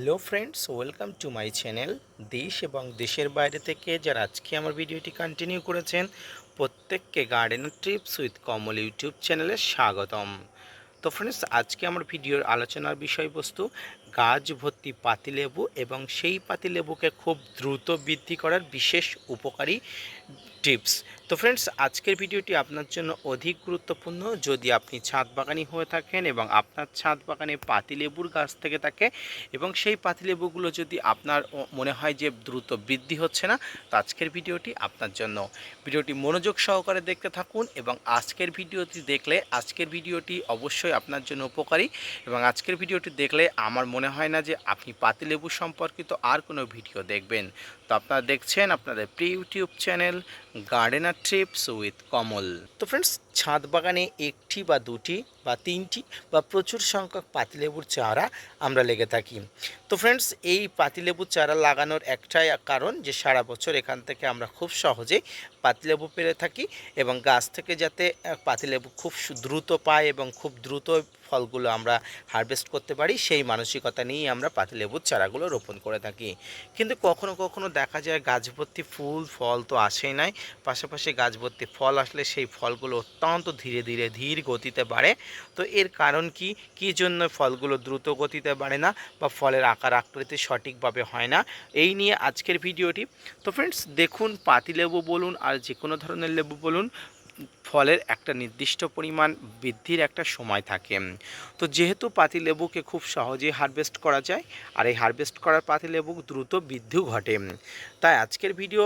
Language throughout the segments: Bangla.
Hello friends, welcome to my channel. দেশ এবং দেশের বাইরে থেকে যারা আজকে আমার ভিডিওটি কন্টিনিউ করেছেন প্রত্যেককে garden TRIPS with Kamal YouTube চ্যানেলে স্বাগতম। তো ফ্রেন্ডস, আজকে আমার ভিডিওর আলোচনার বিষয়বস্তু গাছ ভর্তি পাতিলেবু এবং সেই পাতিলেবুকে খুব দ্রুত বৃদ্ধি করার বিশেষ উপকারী টিপস। তো ফ্রেন্ডস, আজকের ভিডিওটি আপনার জন্য অধিক গুরুত্বপূর্ণ যদি আপনি ছাদ বাগানি হয়ে থাকেন এবং আপনার ছাদ বাগানে পাতিলেবুর গাছ থেকে থাকে এবং সেই পাতিলেবুগুলো যদি আপনার মনে হয় যে দ্রুত বৃদ্ধি হচ্ছে না, তো আজকের ভিডিওটি আপনার জন্য। ভিডিওটি মনোযোগ সহকারে দেখতে থাকুন এবং আজকের ভিডিওটি অবশ্যই আপনার জন্য উপকারী এবং আজকের ভিডিওটি দেখলে আমার মনে হয় না যে আপনি পাতিলেবু সম্পর্কিত আর কোনো ভিডিও দেখবেন। তো আপনারা দেখছেন আপনাদের প্রিয় YouTube channel gardener trips with Kamal. তো ফ্রেন্ডস, ছাদ বাগানে একটি বা দুটি বা তিনটি বা প্রচুর সংখ্যক পাতিলেবুর চারা আমরা লেগে থাকি। তো ফ্রেন্ডস, এই পাতিলেবুর চারা লাগানোর একটাই কারণ যে সারা বছর এখান থেকে আমরা খুব সহজেই পাতিলেবু পেরে থাকি এবং গাছ থেকে যাতে পাতিলেবু খুব দ্রুত পায় এবং খুব দ্রুত ফলগুলো আমরা হারভেস্ট করতে পারি, সেই মানসিকতা নিয়েই আমরা পাতিলেবুর চারাগুলো রোপণ করে থাকি। কিন্তু কখনো কখনো দেখা যায় গাছ ভর্তি ফুল ফল তো আসেই নাই, পাশাপাশি গাছ ভর্তি ফল আসলে সেই ফলগুলো অত্যন্ত ধীরে ধীরে ধীর গতিতে বাড়ে। তো এর কারণ কি, কী জন্য ফলগুলো দ্রুত গতিতে বাড়ে না বা ফলের আকার আকৃতি সঠিকভাবে হয় না, এই নিয়ে আজকের ভিডিওটি। তো ফ্রেন্ডস দেখুন, পাতিলেবু বলুন আর যে কোনো ধরনের লেবু বলুন, ফলের একটা নির্দিষ্ট পরিমাণ বৃদ্ধির একটা সময় থাকে। তো যেহেতু পাতিলেবুকে খুব সহজেই হারভেস্ট করা যায় আর এই হারভেস্ট করার পাতিলেবু দ্রুত বৃদ্ধিও ঘটে, তাই আজকের ভিডিও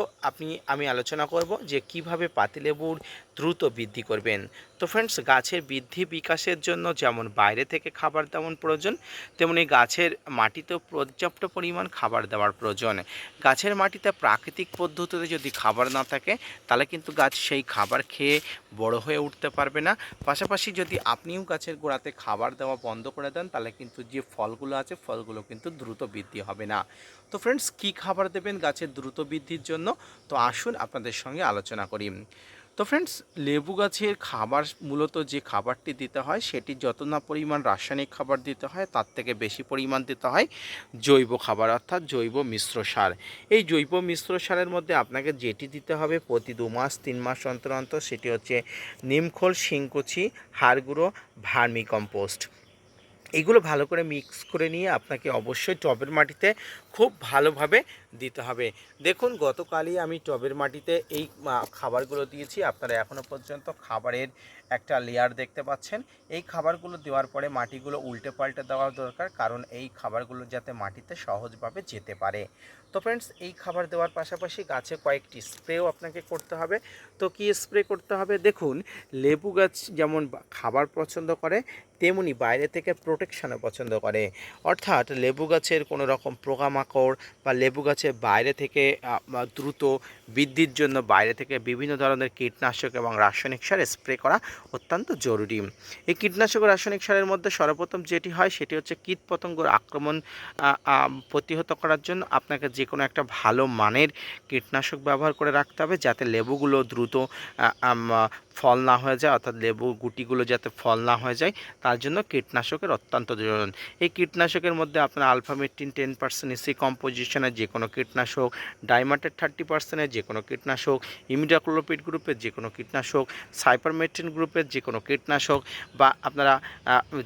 আমি আলোচনা করব যে কিভাবে পাতিলেবুর দ্রুত বৃদ্ধি করবেন। তো ফ্রেন্ডস, গাছের বৃদ্ধি বিকাশের জন্য যেমন বাইরে থেকে খাবার তেমন প্রয়োজন, তেমনি গাছের মাটিতেও পর্যাপ্ত পরিমাণ খাবার দেওয়ার প্রয়োজন। গাছের মাটিতে প্রাকৃতিক পদ্ধতিতে যদি খাবার না থাকে তাহলে কিন্তু গাছ সেই খাবার খেয়ে বড় হয়ে উঠতে পারবে না। পাশাপাশি যদি আপনিও গাছের গোড়াতে খাবার দেওয়া বন্ধ করে দেন তাহলে কিন্তু যে ফলগুলো আছে ফলগুলো কিন্তু দ্রুত বৃদ্ধি হবে না। তো ফ্রেন্ডস, কী খাবার দেবেন গাছের দ্রুত বৃদ্ধির জন্য, তো আসুন আপনাদের সঙ্গে আলোচনা করি। তো ফ্রেন্ডস, লেবু গাছের খাবার মূলত যে খাবারটি দিতে হয় সেটি যত না পরিমাণ রাসায়নিক খাবার দিতে হয় তার থেকে বেশি পরিমাণ দিতে হয় জৈব খাবার, অর্থাৎ জৈব মিশ্র সার। এই জৈব মিশ্র সারের মধ্যে আপনাকে যেটি দিতে হবে প্রতি 2 মাস 3 মাস অন্তর অন্তর, সেটি হচ্ছে নিমখোল, শিংকুচি, হাড় গুঁড়ো, ভার্মি কম্পোস্ট। এগুলো ভালো করে মিক্স করে নিয়ে আপনাকে অবশ্যই টবের মাটিতে খুব ভালোভাবে দিতে হবে। দেখুন, গতকালই আমি টবের মাটিতে এই খাবারগুলো দিয়েছি। আপনারা এখনও পর্যন্ত খাবারের একটা লেয়ার দেখতে পাচ্ছেন। এই খাবারগুলো দেওয়ার পরে মাটিগুলো উল্টে পাল্টে দেওয়া দরকার, কারণ এই খাবারগুলো যাতে মাটিতে সহজভাবে যেতে পারে। তো ফ্রেন্ডস, এই খাবার দেওয়ার পাশাপাশি গাছে কয়েকটি স্প্রেও আপনাকে করতে হবে। তো কী স্প্রে করতে হবে দেখুন, লেবু গাছ যেমন খাবার পছন্দ করে তেমনি বাইরে থেকে প্রোটেকশানও পছন্দ করে। অর্থাৎ লেবু গাছের কোনো রকম পোকামাকড় বা লেবু গাছের বাইরে থেকে দ্রুত বৃদ্ধির জন্য বাইরে থেকে বিভিন্ন ধরনের কীটনাশক এবং রাসায়নিক সার স্প্রে করা অত্যন্ত জরুরি। এই কীটনাশক ও রাসায়নিক সারের মধ্যে সর্বপ্রথম যেটি হয় সেটি হচ্ছে কীটপতঙ্গর আক্রমণ প্রতিহত করার জন্য আপনাকে যে কোনো একটা ভালো মানের কীটনাশক ব্যবহার করে রাখতে হবে, যাতে লেবুগুলো দ্রুত ফল না হয়ে যায়, অর্থাৎ লেবু গুটিগুলো যাতে ফল না হয়ে যায়, তার জন্য কীটনাশকের অত্যন্ত প্রয়োজন। এই কীটনাশকের মধ্যে আপনার আলফামেট্রিন 10% এসি কম্পোজিশনের যে কোনো কীটনাশক, ডাইমাটেট 30%-এর যে কোনো কীটনাশক, ইমিডাক্লোপিড গ্রুপের যে কোনো কীটনাশক, সাইপারমেট্রিন গ্রুপের যে কোনো কীটনাশক বা আপনারা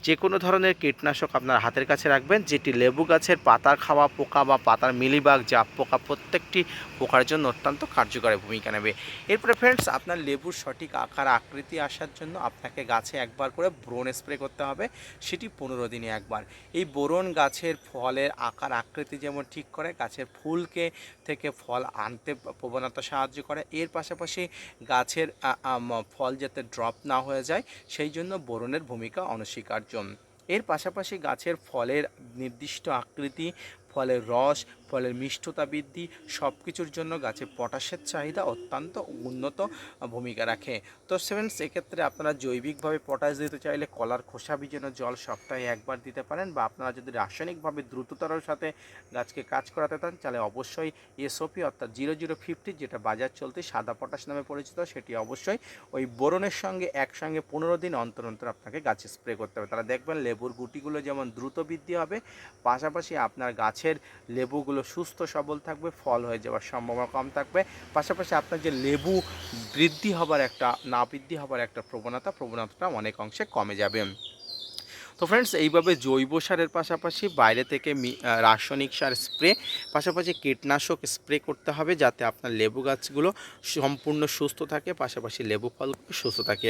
যে কোনো ধরনের কীটনাশক আপনার হাতের কাছে রাখবেন, যেটি লেবু গাছের পাতার খাওয়া পোকা বা পাতার মিলিবাগ জাপ পোকা প্রত্যেকটি পোকার জন্য অত্যন্ত কার্যকরী ভূমিকা নেবে। এরপরে ফ্রেন্ডস, আপনার লেবুর সঠিক আকার আকৃতি আসার জন্য আপনাকে গাছে একবার করে বোরন স্প্রে করতে হবে, সেটি 15 দিনে একবার। এই বোরন গাছের ফলের আকার আকৃতি যেমন ঠিক করে, গাছের ফুলকে থেকে ফল আনতে প্রবণতা সাহায্য করে, এর পাশাপাশি গাছের ফল যাতে ড্রপ না হয়ে যায় সেই জন্য বোরনের ভূমিকা অনস্বীকার্য। এর পাশাপাশি গাছের ফলের নির্দিষ্ট আকৃতি, ফলের রস, ফলের মিষ্টতা বৃদ্ধি সব কিছুর জন্য গাছে পটাশের চাহিদা অত্যন্ত উন্নত ভূমিকা রাখে। তো ফ্রেন্ডস, এক্ষেত্রে আপনারা জৈবিকভাবে পটাশ দিতে চাইলে কলার খোসা ভিজানো জল সপ্তাহে একবার দিতে পারেন, বা আপনারা যদি রাসায়নিকভাবে দ্রুততার সাথে গাছকে কাজ করাতে চান তাহলে অবশ্যই এসওপি অর্থাৎ 0050, যেটা বাজার চলতি সাদা পটাশ নামে পরিচিত, সেটি অবশ্যই ওই বোরনের সঙ্গে একসঙ্গে 15 দিন অন্তর অন্তর আপনাকে গাছে স্প্রে করতে হবে। তাহলে দেখবেন লেবুর গুটিগুলো যেমন দ্রুত বৃদ্ধি হবে, পাশাপাশি আপনার গাছে গাছের লেবুগুলো সুস্থ সবল থাকবে, ফল হয়ে যাওয়ার সম্ভাবনা কম থাকবে। পাশাপাশি আপনার যে লেবু না বৃদ্ধি হবার একটা প্রবণতাটা অনেক অংশে কমে যাবে। তো ফ্রেন্ডস, এইভাবে জৈব সারের পাশাপাশি বাইরে থেকে রাসায়নিক সার স্প্রে, পাশাপাশি কীটনাশক স্প্রে করতে হবে যাতে আপনার লেবু গাছগুলো সম্পূর্ণ সুস্থ থাকে, পাশাপাশি লেবু ফলগুলো সুস্থ থাকে।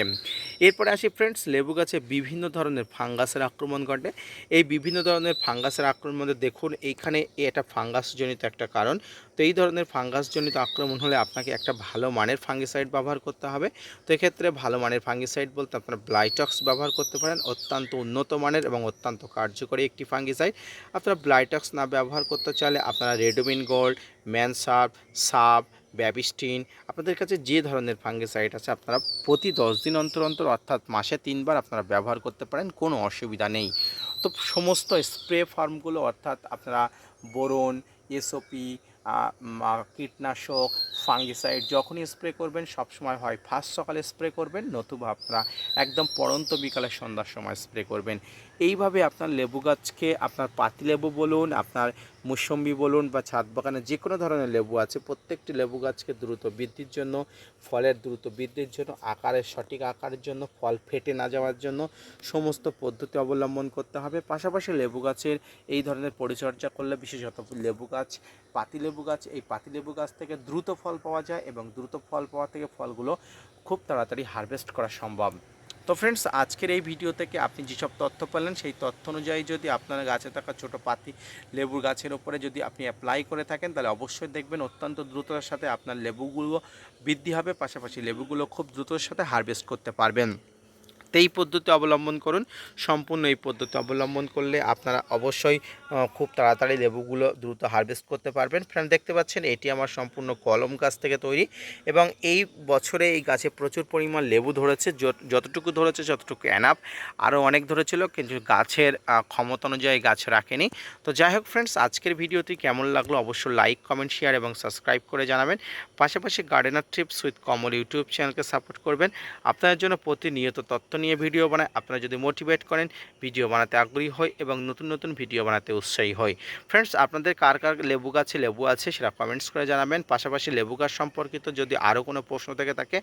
এরপরে আসি ফ্রেন্ডস, লেবু গাছে বিভিন্ন ধরনের ফাঙ্গাসের আক্রমণ ঘটে। এই বিভিন্ন ধরনের ফাঙ্গাসের আক্রমণে দেখুন এইখানে এটা ফাঙ্গাসজনিত একটা কারণ। তো এই ধরনের ফাঙ্গাসজনিত আক্রমণ হলে আপনাকে একটা ভালো মানের ফাঙ্গিসাইড ব্যবহার করতে হবে। তো এক্ষেত্রে ভালো মানের ফাঙ্গিসাইড বলতে আপনারা ব্লাইটক্স ব্যবহার করতে পারেন, অত্যন্ত উন্নত মানের এবং অত্যন্ত কার্যকরী একটি ফাঙ্গিসাইড। আপনারা ব্লাইটক্স না ব্যবহার করতে চাইলে আপনারা রেডোমিন গোল্ড, ম্যানসার্ভ, সাব, ব্যাবিস্টিন, আপনাদের কাছে যে ধরনের ফাঙ্গিসাইড আছে আপনারা প্রতি 10 দিন অন্তর অন্তর অর্থাৎ মাসে 3 বার আপনারা ব্যবহার করতে পারেন, কোনো অসুবিধা নেই। তো সমস্ত স্প্রে ফার্মগুলো অর্থাৎ আপনারা বোরন, এসওপি, কীটনাশক, ফাঙ্গিসাইড যখনই স্প্রে করবেন সবসময় হয় ফার্স্ট সকালে স্প্রে করবেন, নতুবা আপনারা একদম পড়ন্ত বিকালে সন্ধ্যার সময় স্প্রে করবেন। এইভাবে আপনার লেবু গাছকে, আপনার পাতিলেবু বলুন, আপনার মুসম্বি বলুন বা ছাদ বাগানে যে কোনো ধরনের লেবু আছে, প্রত্যেকটি লেবু গাছকে দ্রুত বৃদ্ধির জন্য, ফলের দ্রুত বৃদ্ধির জন্য, সঠিক আকারের জন্য, ফল ফেটে না যাওয়ার জন্য সমস্ত পদ্ধতি অবলম্বন করতে হবে। পাশাপাশি লেবু গাছের এই ধরনের পরিচর্যা করলে, বিশেষত লেবু গাছ, পাতিলেবু গাছ, এই পাতিলেবু গাছ থেকে দ্রুত ফল পাওয়া যায় এবং দ্রুত ফল পাওয়া থেকে ফলগুলো খুব তাড়াতাড়ি হারভেস্ট করা সম্ভব। তো ফ্রেন্ডস, আজকের এই ভিডিও থেকে আপনি যেসব তথ্য পেলেন সেই তথ্য অনুযায়ী যদি আপনার গাছে থাকা ছোটো পাতি লেবুর গাছের ওপরে যদি আপনি অ্যাপ্লাই করে থাকেন তাহলে অবশ্যই দেখবেন অত্যন্ত দ্রুততার সাথে আপনার লেবুগুলো বৃদ্ধি হবে, পাশাপাশি লেবুগুলো খুব দ্রুততার সাথে হারভেস্ট করতে পারবেন। তো এই পদ্ধতি অবলম্বন করুন, সম্পূর্ণ এই পদ্ধতি অবলম্বন করলে আপনারা অবশ্যই খুব তাড়াতাড়ি লেবুগুলো দ্রুত হারভেস্ট করতে পারবেন। ফ্রেন্ড, দেখতে পাচ্ছেন এটি আমার সম্পূর্ণ কলম গাছ থেকে তৈরি এবং এই বছরে এই গাছে প্রচুর পরিমাণ লেবু ধরেছে, যতটুকু ধরেছে যতটুকু এনাফ, আরও অনেক ধরেছিল কিন্তু গাছের ক্ষমতা অনুযায়ী গাছ রাখেনি। তো যাই হোক ফ্রেন্ডস, আজকের ভিডিওটি কেমন লাগলো অবশ্যই লাইক, কমেন্ট, শেয়ার এবং সাবস্ক্রাইব করে জানাবেন। পাশাপাশি gardener trips with Kamal YouTube চ্যানেলকে সাপোর্ট করবেন। আপনাদের জন্য প্রতিনিয়ত তথ্য নিয়ে ভিডিও বানায়, আপনারা যদি মোটিভেট করেন, ভিডিও বানাতে আগ্রহী হয় এবং নতুন নতুন ভিডিও বানাতে উৎসাহী হয়। ফ্রেন্ডস, আপনাদের কার কার লেবু গাছে লেবু আছে সেটা কমেন্টস করে জানাবেন। পাশাপাশি লেবু গাছ সম্পর্কিত যদি আরও কোনো প্রশ্ন থেকে থাকে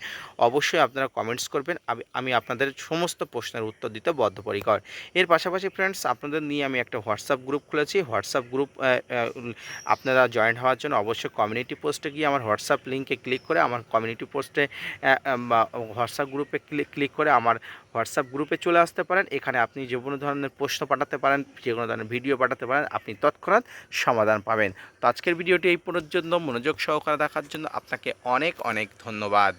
অবশ্যই আপনারা কমেন্টস করবেন, আমি আপনাদের সমস্ত প্রশ্নের উত্তর দিতে বদ্ধপরিকর। এর পাশাপাশি ফ্রেন্ডস, আপনাদের নিয়ে আমি একটা হোয়াটসঅ্যাপ গ্রুপ খুলেছি। হোয়াটসঅ্যাপ গ্রুপ আপনারা জয়েন হওয়ার জন্য অবশ্যই কমিউনিটি পোস্টে গিয়ে আমার হোয়াটসঅ্যাপ লিঙ্কে ক্লিক করে আমার কমিউনিটি পোস্টে হোয়াটসঅ্যাপ গ্রুপে ক্লিক করে আমার হোয়াটসঅ্যাপ গ্রুপে চলে আসতে পারেন। এখানে আপনি যে কোনো ধরনের প্রশ্ন পাঠাতে পারেন, যে কোনো ধরনের ভিডিও পাঠাতে পারেন, আপনি তৎক্ষণাৎ সমাধান পাবেন। তো আজকের ভিডিওটি এই পর্যন্ত মনোযোগ সহকারে দেখার জন্য আপনাকে অনেক অনেক ধন্যবাদ।